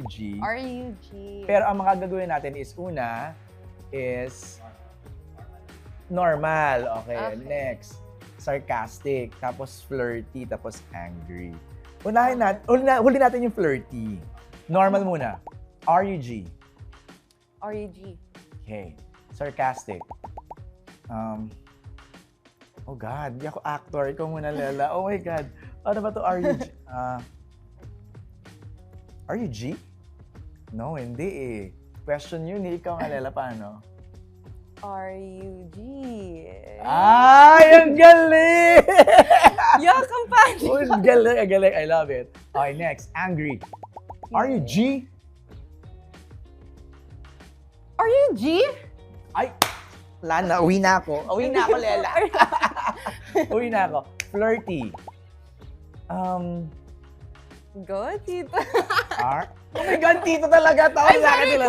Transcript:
G. R-U-G. Pero ang mga gagawin natin is una is normal. Okay. Next, sarcastic. Tapos flirty. Tapos angry. Huli natin yung flirty. Normal muna. R-U-G. R-U-G. Okay. Sarcastic. Oh God, di ako actor. Ikaw muna, Lela. Oh my God. Ano ba to R-U-G? R-U-G? No, hindi eh. Question yun eh. Ikaw nga, Lela, paano? R-U-G. Ay, ang galing! Yuck, ang pangit. Oh, ang galing, ang galing. I love it. Okay, next. Angry. R-U-G? R-U-G? Ay, Lana, uwi na ako. Uwi na ako, Lela. Uwi na ako. Flirty. Go, tita. R? Oh my God, tito talaga. Tawag sa akin nila.